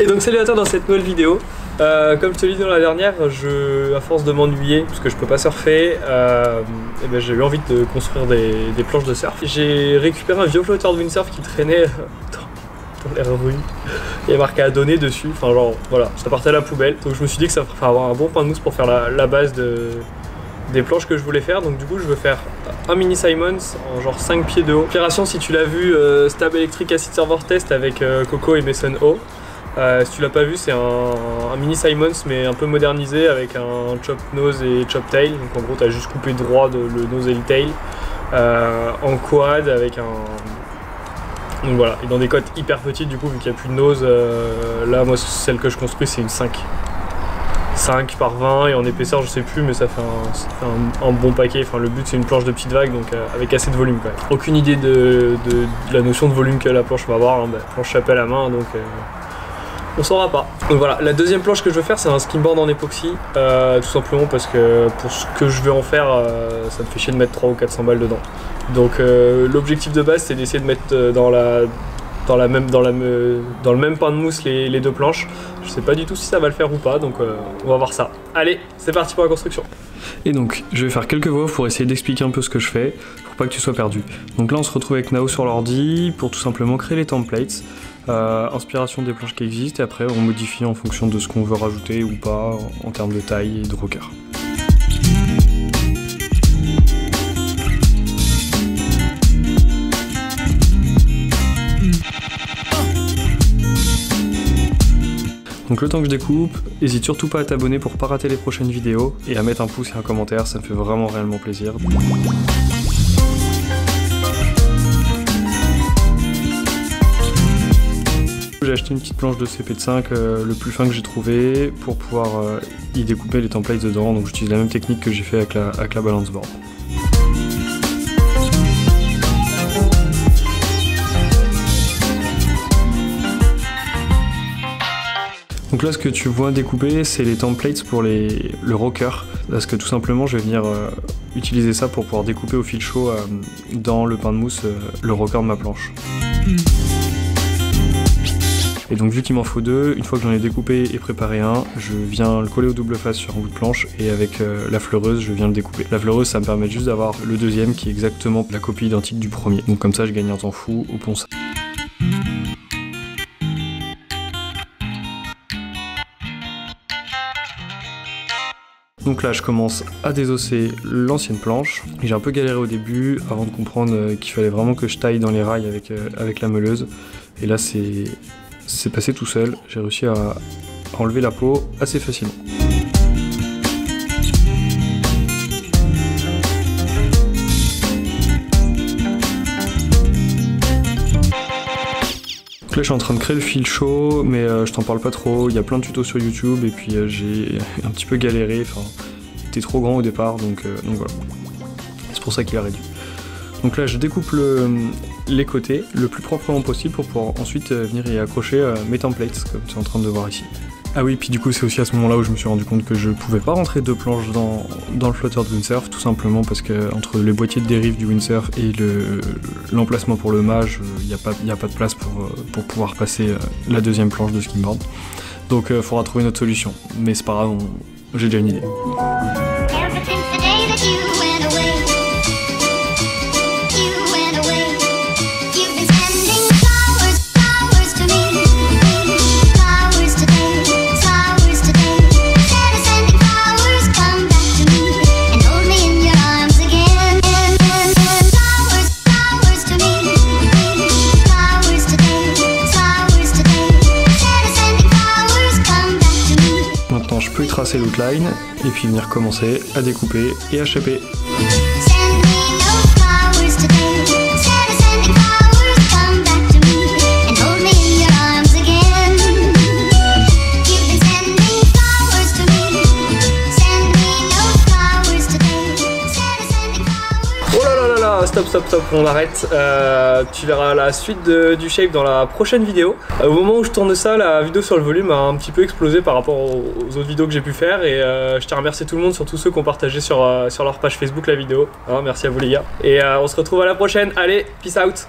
Et donc salut à toi dans cette nouvelle vidéo. Comme je te l'ai dit dans la dernière, à force de m'ennuyer parce que je peux pas surfer, et ben j'ai eu envie de construire des planches de surf. J'ai récupéré un vieux flotteur de windsurf qui traînait dans les rues. Il y a marqué à donner dessus, enfin genre voilà, ça partait à la poubelle. Donc je me suis dit que ça ferait avoir un bon pain de mousse pour faire la base des planches que je voulais faire. Donc du coup je veux faire un mini Simons en genre 5 pieds de haut. Inspiration, si tu l'as vu, Stab Electric Acid Server Test avec Coco et Mason O. Si tu l'as pas vu, c'est un mini Simons mais un peu modernisé avec un chop nose et chop tail. Donc en gros tu as juste coupé droit le nose et le tail en quad avec un... Donc voilà, et dans des cotes hyper petites du coup vu qu'il n'y a plus de nose. Là moi celle que je construis c'est une 5 par 20 et en épaisseur je sais plus, mais ça fait un bon paquet. Enfin le but c'est une planche de petite vague, donc avec assez de volume quand même. Aucune idée de la notion de volume que la planche va avoir, hein. Planche chapée à la main, donc on saura pas. Donc voilà, la deuxième planche que je veux faire c'est un skimboard en époxy, tout simplement parce que pour ce que je vais en faire, ça me fait chier de mettre 300 ou 400 balles dedans. Donc l'objectif de base c'est d'essayer de mettre dans le même pain de mousse les deux planches. Je sais pas du tout si ça va le faire ou pas, donc on va voir ça. Allez, c'est parti pour la construction. Et donc, je vais faire quelques voix pour essayer d'expliquer un peu ce que je fais, pour pas que tu sois perdu. Donc là, on se retrouve avec Nao sur l'ordi pour tout simplement créer les templates, inspiration des planches qui existent, et après on modifie en fonction de ce qu'on veut rajouter ou pas en termes de taille et de rocker. Donc le temps que je découpe, n'hésite surtout pas à t'abonner pour pas rater les prochaines vidéos et à mettre un pouce et un commentaire, ça me fait vraiment réellement plaisir. J'ai acheté une petite planche de CP5, le plus fin que j'ai trouvé, pour pouvoir y découper les templates dedans, donc j'utilise la même technique que j'ai fait avec la balance board. Donc là ce que tu vois découper c'est les templates pour le rocker, parce que tout simplement je vais venir utiliser ça pour pouvoir découper au fil chaud dans le pain de mousse le rocker de ma planche. Et donc vu qu'il m'en faut deux, une fois que j'en ai découpé et préparé un, je viens le coller au double face sur un bout de planche et avec la fleureuse je viens le découper. La fleureuse ça me permet juste d'avoir le deuxième qui est exactement la copie identique du premier. Donc comme ça je gagne un temps fou au ponçage. Donc là je commence à désosser l'ancienne planche. J'ai un peu galéré au début avant de comprendre qu'il fallait vraiment que je taille dans les rails avec la meuleuse. Et là c'est passé tout seul, j'ai réussi à enlever la peau assez facilement. Là je suis en train de créer le fil chaud, mais je t'en parle pas trop, il y a plein de tutos sur YouTube et puis j'ai un petit peu galéré, enfin c'était trop grand au départ, donc voilà. C'est pour ça qu'il a réduit. Donc là je découpe les côtés le plus proprement possible pour pouvoir ensuite venir y accrocher mes templates, comme tu es en train de voir ici. Ah oui, puis du coup c'est aussi à ce moment là où je me suis rendu compte que je pouvais pas rentrer deux planches dans le flotteur de windsurf, tout simplement parce que entre les boîtiers de dérive du windsurf et l'emplacement pour le mage, il n'y a pas de place pour pouvoir passer la deuxième planche de skimboard. Donc il faudra trouver une autre solution, mais c'est pas grave, j'ai déjà une idée. Je peux y tracer l'outline et puis venir commencer à découper et à shaper. Stop, on arrête. Tu verras la suite du shape dans la prochaine vidéo. Au moment où je tourne ça, la vidéo sur le volume a un petit peu explosé par rapport aux autres vidéos que j'ai pu faire. Et je tiens à remercier tout le monde, surtout ceux qui ont partagé sur leur page Facebook la vidéo. Hein, merci à vous les gars. Et on se retrouve à la prochaine. Allez, peace out.